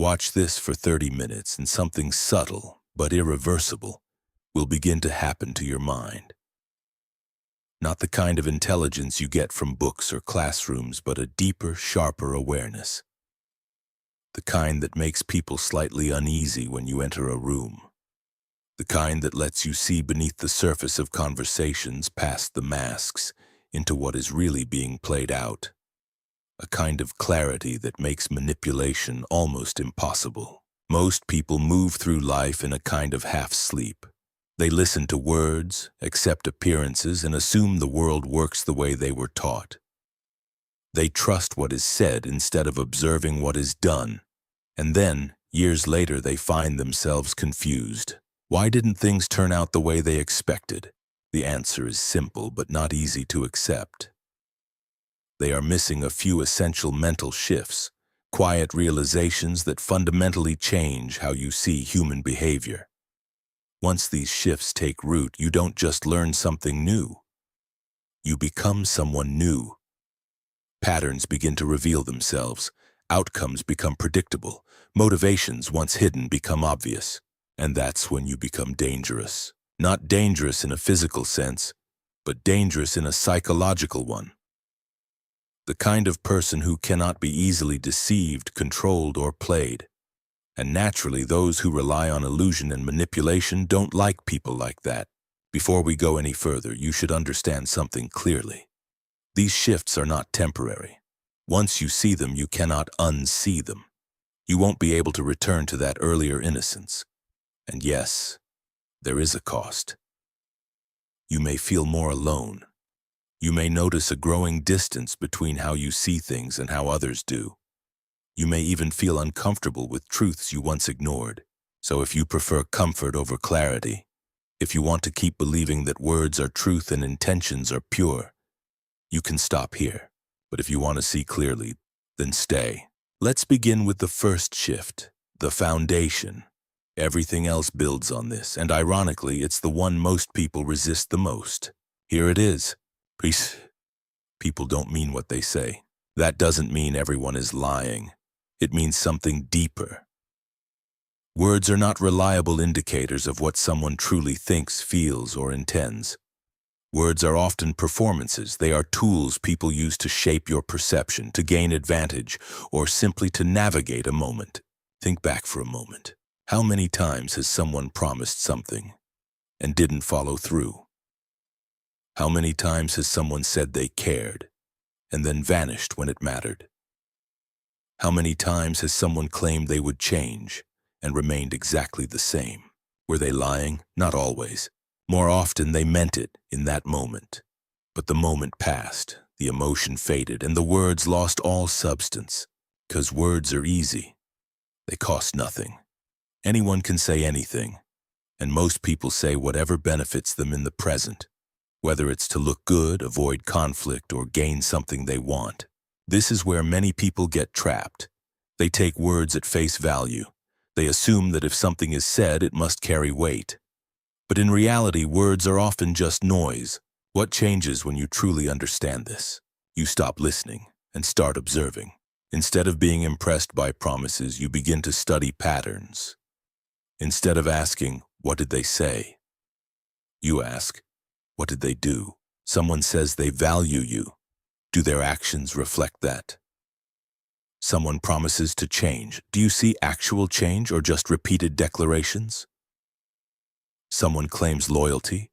Watch this for 30 minutes and something subtle but irreversible will begin to happen to your mind. Not the kind of intelligence you get from books or classrooms, but a deeper, sharper awareness. The kind that makes people slightly uneasy when you enter a room. The kind that lets you see beneath the surface of conversations, past the masks, into what is really being played out. A kind of clarity that makes manipulation almost impossible. Most people move through life in a kind of half-sleep. They listen to words, accept appearances, and assume the world works the way they were taught. They trust what is said instead of observing what is done. And then, years later, they find themselves confused. Why didn't things turn out the way they expected? The answer is simple but not easy to accept. They are missing a few essential mental shifts, quiet realizations that fundamentally change how you see human behavior. Once these shifts take root, you don't just learn something new. You become someone new. Patterns begin to reveal themselves. Outcomes become predictable. Motivations once hidden become obvious. And that's when you become dangerous. Not dangerous in a physical sense, but dangerous in a psychological one. The kind of person who cannot be easily deceived, controlled, or played. And naturally, those who rely on illusion and manipulation don't like people like that. Before we go any further, you should understand something clearly. These shifts are not temporary. Once you see them, you cannot unsee them. You won't be able to return to that earlier innocence. And yes, there is a cost. You may feel more alone. You may notice a growing distance between how you see things and how others do. You may even feel uncomfortable with truths you once ignored. So if you prefer comfort over clarity, if you want to keep believing that words are truth and intentions are pure, you can stop here. But if you want to see clearly, then stay. Let's begin with the first shift, the foundation. Everything else builds on this, and ironically, it's the one most people resist the most. Here it is. People don't mean what they say. That doesn't mean everyone is lying. It means something deeper. Words are not reliable indicators of what someone truly thinks, feels, or intends. Words are often performances. They are tools people use to shape your perception, to gain advantage, or simply to navigate a moment. Think back for a moment. How many times has someone promised something and didn't follow through? How many times has someone said they cared and then vanished when it mattered? How many times has someone claimed they would change and remained exactly the same? Were they lying? Not always. More often, they meant it in that moment. But the moment passed, the emotion faded, and the words lost all substance. 'Cause words are easy. They cost nothing. Anyone can say anything, and most people say whatever benefits them in the present, whether it's to look good, avoid conflict, or gain something they want. This is where many people get trapped. They take words at face value. They assume that if something is said, it must carry weight. But in reality, words are often just noise. What changes when you truly understand this? You stop listening and start observing. Instead of being impressed by promises, you begin to study patterns. Instead of asking, what did they say? You ask, what did they do? Someone says they value you. Do their actions reflect that? Someone promises to change. Do you see actual change or just repeated declarations? Someone claims loyalty.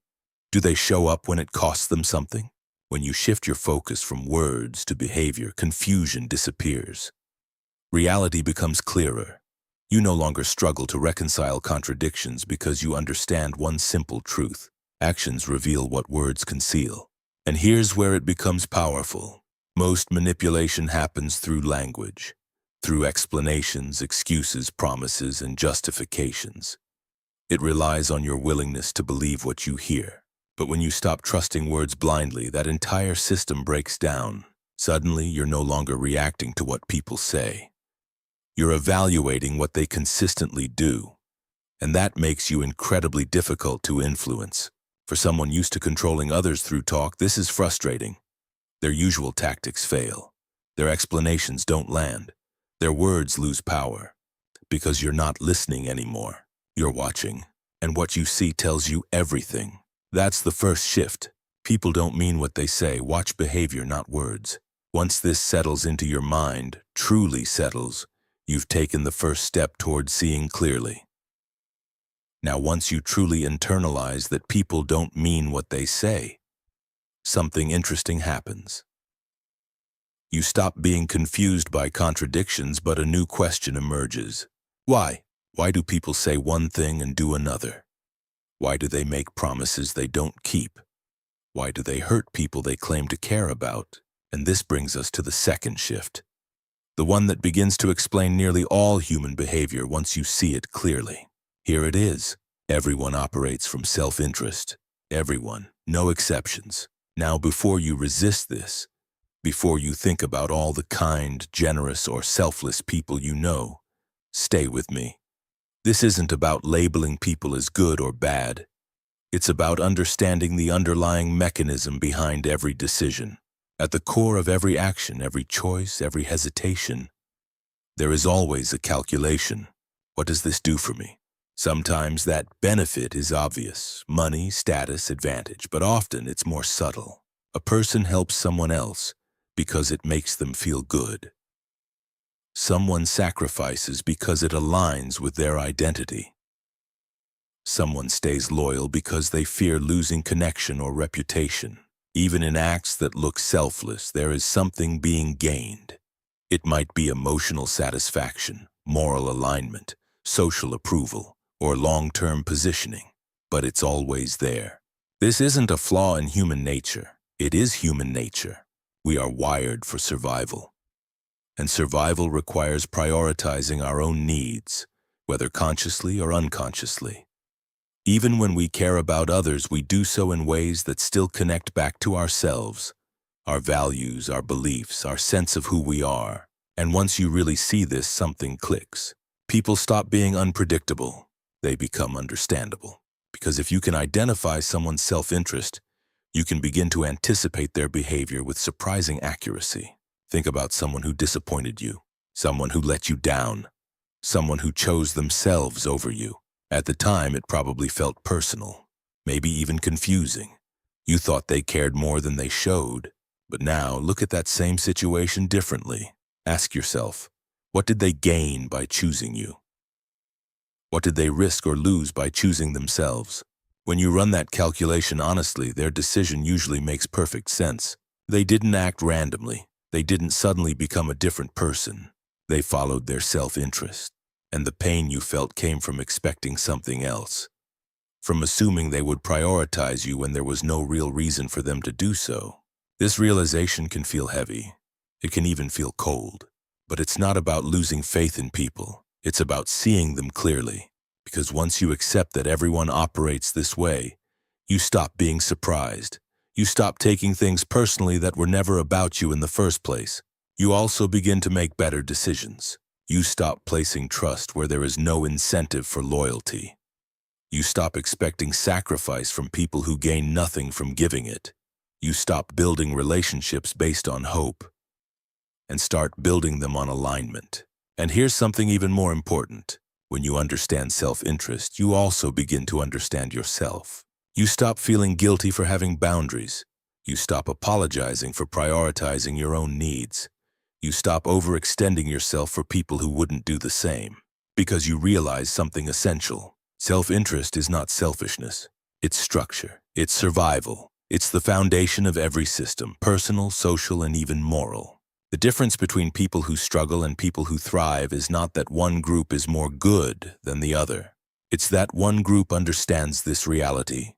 Do they show up when it costs them something? When you shift your focus from words to behavior, confusion disappears. Reality becomes clearer. You no longer struggle to reconcile contradictions because you understand one simple truth. Actions reveal what words conceal. And here's where it becomes powerful. Most manipulation happens through language, through explanations, excuses, promises, and justifications. It relies on your willingness to believe what you hear. But when you stop trusting words blindly, that entire system breaks down. Suddenly, you're no longer reacting to what people say. You're evaluating what they consistently do. And that makes you incredibly difficult to influence. For someone used to controlling others through talk, this is frustrating. Their usual tactics fail. Their explanations don't land. Their words lose power. because you're not listening anymore. You're watching, and what you see tells you everything. That's the first shift. People don't mean what they say. Watch behavior, not words. Once this settles into your mind, truly settles, you've taken the first step toward seeing clearly. Now, once you truly internalize that people don't mean what they say, something interesting happens. You stop being confused by contradictions, but a new question emerges. Why? Why do people say one thing and do another? Why do they make promises they don't keep? Why do they hurt people they claim to care about? And this brings us to the second shift, the one that begins to explain nearly all human behavior once you see it clearly. Here it is. Everyone operates from self-interest. Everyone, no exceptions. Now, before you resist this, before you think about all the kind, generous, or selfless people you know, stay with me. This isn't about labeling people as good or bad. It's about understanding the underlying mechanism behind every decision. At the core of every action, every choice, every hesitation, there is always a calculation. What does this do for me? Sometimes that benefit is obvious, money, status, advantage, but often it's more subtle. A person helps someone else because it makes them feel good. Someone sacrifices because it aligns with their identity. Someone stays loyal because they fear losing connection or reputation. Even in acts that look selfless, there is something being gained. It might be emotional satisfaction, moral alignment, social approval, or long-term positioning, but it's always there. This isn't a flaw in human nature. It is human nature. We are wired for survival. And survival requires prioritizing our own needs, whether consciously or unconsciously. Even when we care about others, we do so in ways that still connect back to ourselves, our values, our beliefs, our sense of who we are. And once you really see this, something clicks. People stop being unpredictable. They become understandable. Because if you can identify someone's self-interest, you can begin to anticipate their behavior with surprising accuracy. Think about someone who disappointed you, someone who let you down, someone who chose themselves over you. At the time, it probably felt personal, maybe even confusing. You thought they cared more than they showed. But now, look at that same situation differently. Ask yourself, what did they gain by choosing you? What did they risk or lose by choosing themselves? When you run that calculation honestly, their decision usually makes perfect sense. They didn't act randomly. They didn't suddenly become a different person. They followed their self-interest. And the pain you felt came from expecting something else, from assuming they would prioritize you when there was no real reason for them to do so. This realization can feel heavy. It can even feel cold. But it's not about losing faith in people. It's about seeing them clearly. Because once you accept that everyone operates this way, you stop being surprised. You stop taking things personally that were never about you in the first place. You also begin to make better decisions. You stop placing trust where there is no incentive for loyalty. You stop expecting sacrifice from people who gain nothing from giving it. You stop building relationships based on hope and start building them on alignment. And here's something even more important. When you understand self-interest, you also begin to understand yourself. You stop feeling guilty for having boundaries. You stop apologizing for prioritizing your own needs. You stop overextending yourself for people who wouldn't do the same. Because you realize something essential. Self-interest is not selfishness. It's structure. It's survival. It's the foundation of every system, personal, social, and even moral. The difference between people who struggle and people who thrive is not that one group is more good than the other. It's that one group understands this reality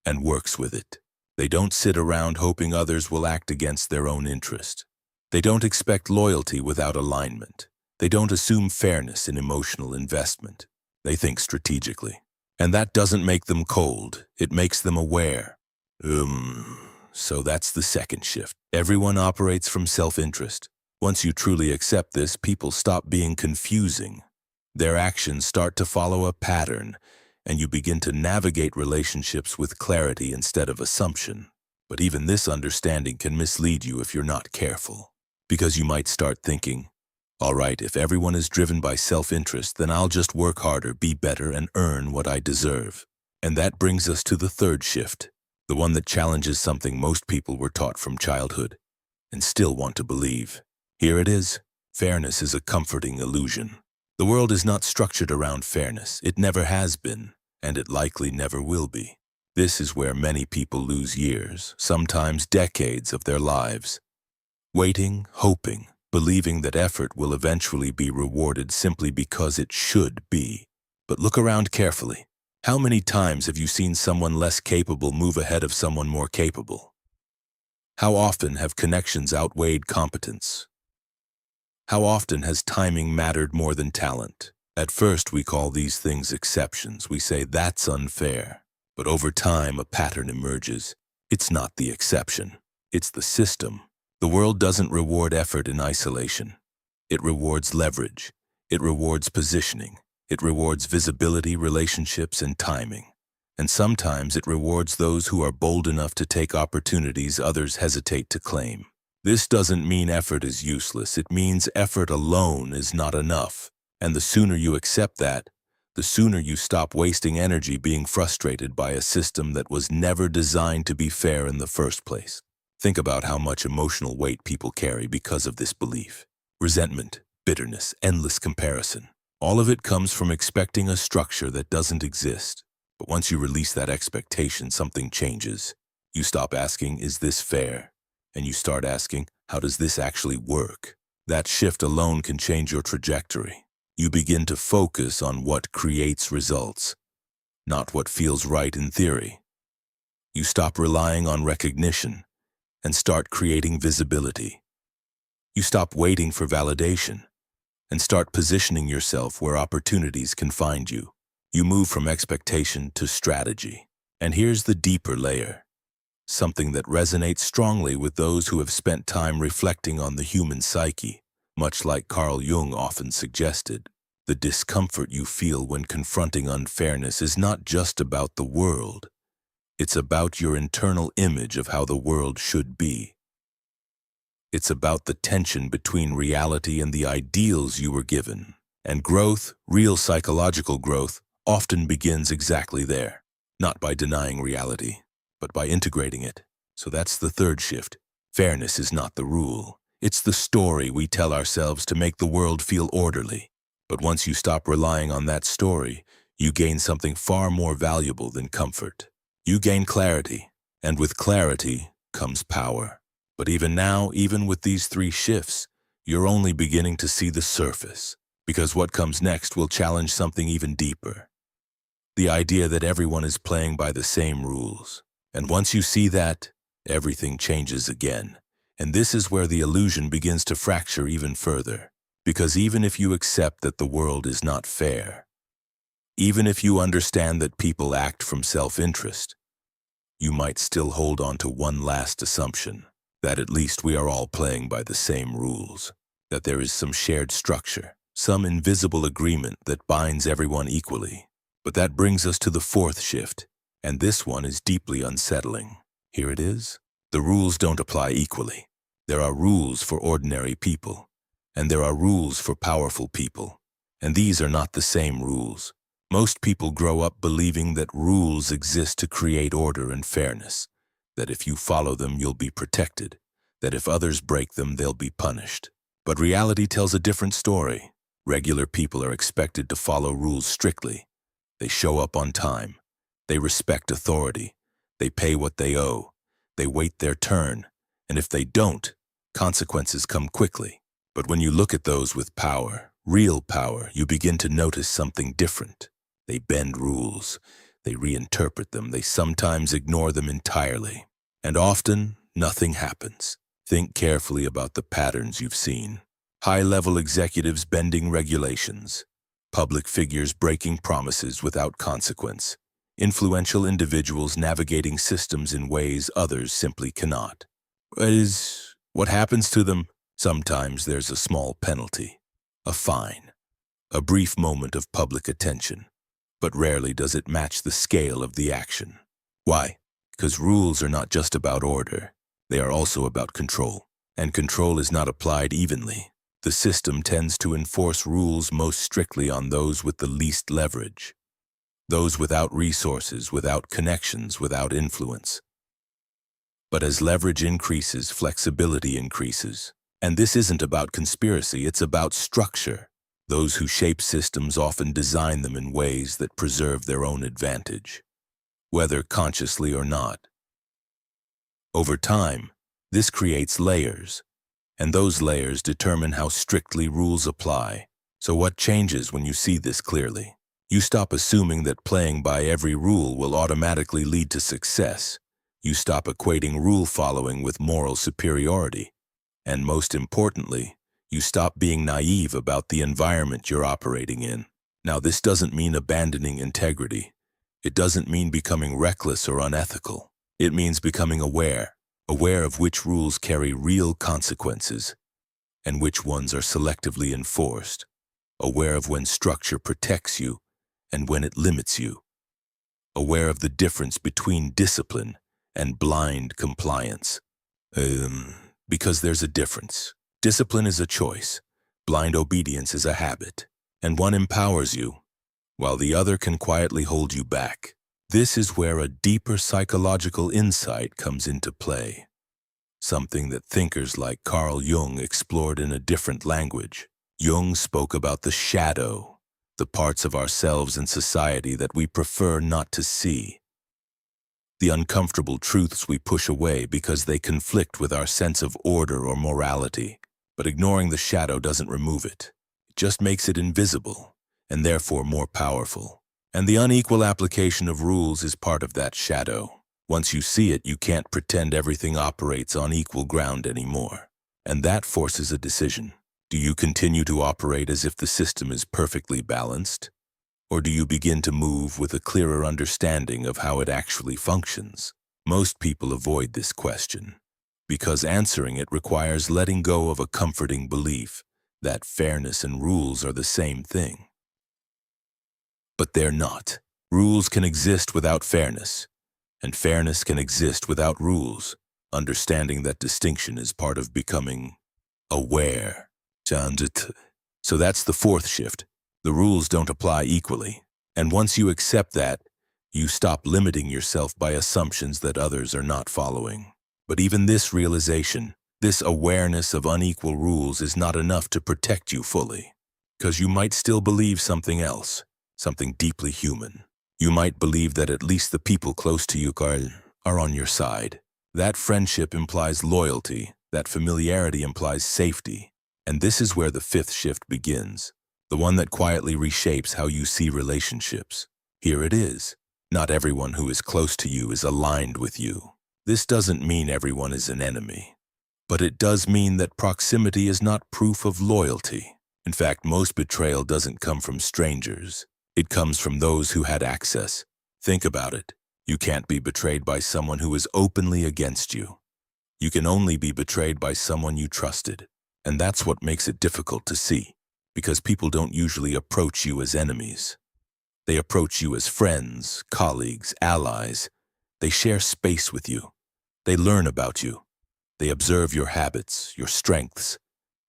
and works with it. They don't sit around hoping others will act against their own interest. They don't expect loyalty without alignment. They don't assume fairness in emotional investment. They think strategically. And that doesn't make them cold. It makes them aware. So that's the second shift. Everyone operates from self-interest. Once you truly accept this, people stop being confusing. Their actions start to follow a pattern, and you begin to navigate relationships with clarity instead of assumption. But even this understanding can mislead you if you're not careful. Because you might start thinking, All right, if everyone is driven by self-interest, then I'll just work harder, be better, and earn what I deserve. And that brings us to the third shift, the one that challenges something most people were taught from childhood and still want to believe. Here it is. Fairness is a comforting illusion. The world is not structured around fairness. It never has been, and it likely never will be. This is where many people lose years, sometimes decades of their lives, waiting, hoping, believing that effort will eventually be rewarded simply because it should be. But look around carefully. How many times have you seen someone less capable move ahead of someone more capable? How often have connections outweighed competence? How often has timing mattered more than talent? At first, we call these things exceptions. We say that's unfair. But over time, a pattern emerges. It's not the exception. It's the system. The world doesn't reward effort in isolation. It rewards leverage. It rewards positioning. It rewards visibility, relationships, and timing. And sometimes it rewards those who are bold enough to take opportunities others hesitate to claim. This doesn't mean effort is useless. It means effort alone is not enough. And the sooner you accept that, the sooner you stop wasting energy being frustrated by a system that was never designed to be fair in the first place. Think about how much emotional weight people carry because of this belief. Resentment, bitterness, endless comparison. All of it comes from expecting a structure that doesn't exist. But once you release that expectation, something changes. You stop asking, is this fair? And you start asking, how does this actually work? That shift alone can change your trajectory. You begin to focus on what creates results, not what feels right in theory. You stop relying on recognition and start creating visibility. You stop waiting for validation and start positioning yourself where opportunities can find you. You move from expectation to strategy. And here's the deeper layer, something that resonates strongly with those who have spent time reflecting on the human psyche. Much like Carl Jung often suggested, the discomfort you feel when confronting unfairness is not just about the world. It's about your internal image of how the world should be. It's about the tension between reality and the ideals you were given. And growth, real psychological growth, often begins exactly there, not by denying reality, but by integrating it. So that's the third shift. Fairness is not the rule. It's the story we tell ourselves to make the world feel orderly. But once you stop relying on that story, you gain something far more valuable than comfort. You gain clarity, and with clarity comes power. But even now, even with these three shifts, you're only beginning to see the surface, because what comes next will challenge something even deeper. The idea that everyone is playing by the same rules. And once you see that, everything changes again. And this is where the illusion begins to fracture even further. Because even if you accept that the world is not fair, even if you understand that people act from self-interest, you might still hold on to one last assumption, that at least we are all playing by the same rules, that there is some shared structure, some invisible agreement that binds everyone equally. But that brings us to the fourth shift, and this one is deeply unsettling. Here it is. The rules don't apply equally. There are rules for ordinary people, and there are rules for powerful people, and these are not the same rules. Most people grow up believing that rules exist to create order and fairness, that if you follow them, you'll be protected, that if others break them, they'll be punished. But reality tells a different story. Regular people are expected to follow rules strictly. They show up on time. They respect authority. They pay what they owe. They wait their turn. And if they don't, consequences come quickly. But when you look at those with power, real power, you begin to notice something different. They bend rules. They reinterpret them. They sometimes ignore them entirely. And often, nothing happens. Think carefully about the patterns you've seen. High-level executives bending regulations. Public figures breaking promises without consequence. Influential individuals navigating systems in ways others simply cannot. What happens to them? Sometimes there's a small penalty, a fine, a brief moment of public attention, but rarely does it match the scale of the action. Why? Because rules are not just about order. They are also about control, and control is not applied evenly. The system tends to enforce rules most strictly on those with the least leverage, those without resources, without connections, without influence. But as leverage increases, flexibility increases. And this isn't about conspiracy, it's about structure. Those who shape systems often design them in ways that preserve their own advantage, whether consciously or not. Over time, this creates layers, and those layers determine how strictly rules apply. So what changes when you see this clearly? You stop assuming that playing by every rule will automatically lead to success. You stop equating rule following with moral superiority. And most importantly, you stop being naive about the environment you're operating in. Now, this doesn't mean abandoning integrity. It doesn't mean becoming reckless or unethical. It means becoming aware of which rules carry real consequences and which ones are selectively enforced, aware of when structure protects you and when it limits you, aware of the difference between discipline and blind compliance. Because there's a difference. Discipline is a choice, blind obedience is a habit, and one empowers you, while the other can quietly hold you back. This is where a deeper psychological insight comes into play, something that thinkers like Carl Jung explored in a different language. Jung spoke about the shadow, the parts of ourselves and society that we prefer not to see, the uncomfortable truths we push away because they conflict with our sense of order or morality. But ignoring the shadow doesn't remove it. It just makes it invisible, and therefore more powerful. And the unequal application of rules is part of that shadow. Once you see it, you can't pretend everything operates on equal ground anymore. And that forces a decision. Do you continue to operate as if the system is perfectly balanced? Or do you begin to move with a clearer understanding of how it actually functions? Most people avoid this question, because answering it requires letting go of a comforting belief that fairness and rules are the same thing. But they're not. Rules can exist without fairness, and fairness can exist without rules. Understanding that distinction is part of becoming aware. So that's the fourth shift. The rules don't apply equally. And once you accept that, you stop limiting yourself by assumptions that others are not following. But even this realization, this awareness of unequal rules is not enough to protect you fully. Because you might still believe something else, something deeply human. You might believe that at least the people close to you, Carl, are on your side. That friendship implies loyalty, that familiarity implies safety. And this is where the fifth shift begins. The one that quietly reshapes how you see relationships. Here it is. Not everyone who is close to you is aligned with you. This doesn't mean everyone is an enemy. But it does mean that proximity is not proof of loyalty. In fact, most betrayal doesn't come from strangers. It comes from those who had access. Think about it. You can't be betrayed by someone who is openly against you. You can only be betrayed by someone you trusted. And that's what makes it difficult to see. Because people don't usually approach you as enemies. They approach you as friends, colleagues, allies. They share space with you. They learn about you. They observe your habits, your strengths,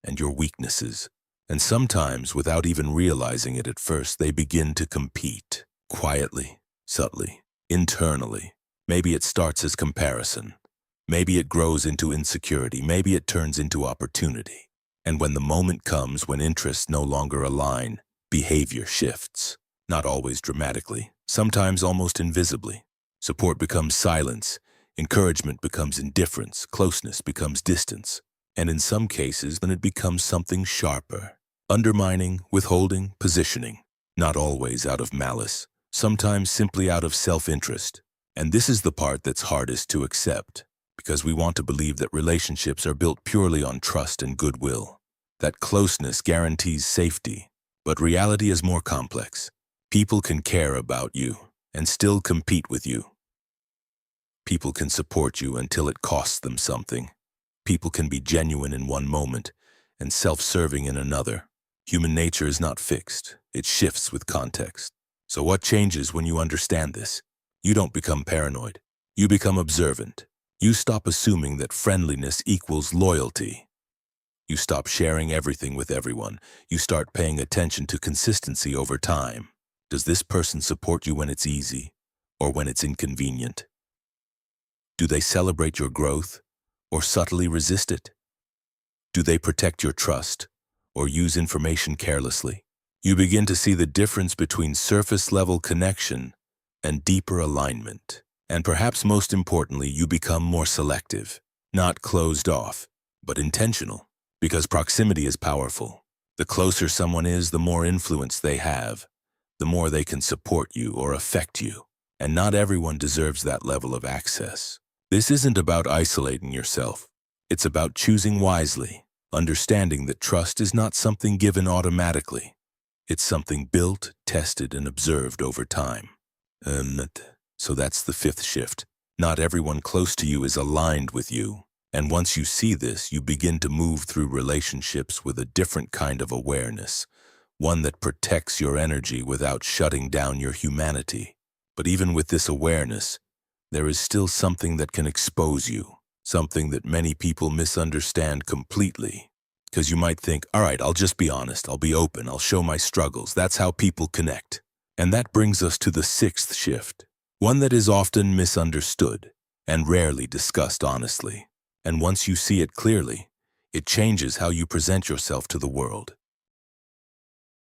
and your weaknesses. And sometimes, without even realizing it at first, they begin to compete. Quietly, subtly, internally. Maybe it starts as comparison. Maybe it grows into insecurity. Maybe it turns into opportunity. And when the moment comes when interests no longer align, behavior shifts. Not always dramatically, sometimes almost invisibly. Support becomes silence, encouragement becomes indifference, closeness becomes distance. And in some cases, then it becomes something sharper. Undermining, withholding, positioning. Not always out of malice, sometimes simply out of self-interest. And this is the part that's hardest to accept. Because we want to believe that relationships are built purely on trust and goodwill, that closeness guarantees safety. But reality is more complex. People can care about you and still compete with you. People can support you until it costs them something. People can be genuine in one moment and self-serving in another. Human nature is not fixed. It shifts with context. So what changes when you understand this? You don't become paranoid. You become observant. You stop assuming that friendliness equals loyalty. You stop sharing everything with everyone. You start paying attention to consistency over time. Does this person support you when it's easy or when it's inconvenient? Do they celebrate your growth or subtly resist it? Do they protect your trust or use information carelessly? You begin to see the difference between surface-level connection and deeper alignment. And perhaps most importantly, you become more selective, not closed off, but intentional. Because proximity is powerful. The closer someone is, the more influence they have, the more they can support you or affect you. And not everyone deserves that level of access. This isn't about isolating yourself. It's about choosing wisely, understanding that trust is not something given automatically. It's something built, tested, and observed over time. So that's the fifth shift. Not everyone close to you is aligned with you. And once you see this, you begin to move through relationships with a different kind of awareness, one that protects your energy without shutting down your humanity. But even with this awareness, there is still something that can expose you, something that many people misunderstand completely. Because you might think, all right, I'll just be honest, I'll be open, I'll show my struggles. That's how people connect. And that brings us to the sixth shift, one that is often misunderstood and rarely discussed honestly. And once you see it clearly, it changes how you present yourself to the world.